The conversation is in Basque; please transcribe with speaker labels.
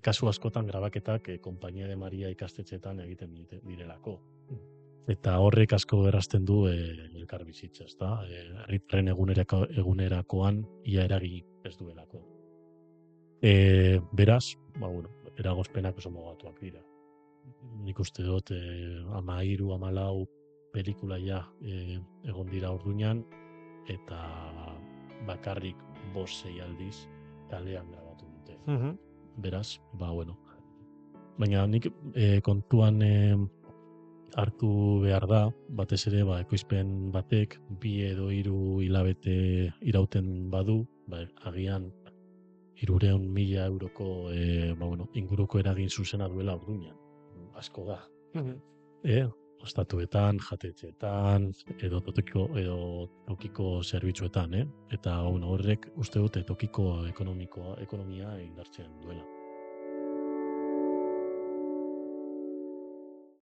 Speaker 1: kasu askotan grabaketak Konpainia de Maria ikastetxeetan egiten direlako. Eta horrek asko errazten du elkar bizitza, ezta? Herritarren egunerakoan ia eragin ez duelako. Beraz, eragozpenak oso mugatuak dira. Nik uste dut 13-14 pelikula ja egon dira Orduñan, eta bakarrik 5-6 aldiz kalean grabatu dute. Beraz, baina nik kontuan hartu behar da, batez ere, ekoizpen batek 2 edo 3 hilabete irauten badu, agian 300.000 euroko inguruko eragin zuzena duela Orduñan. Asko da. Ostatuetan, jatetxeetan, edo tokiko zerbitzuetan, eta horrek uste dute tokiko ekonomia indartzen duela.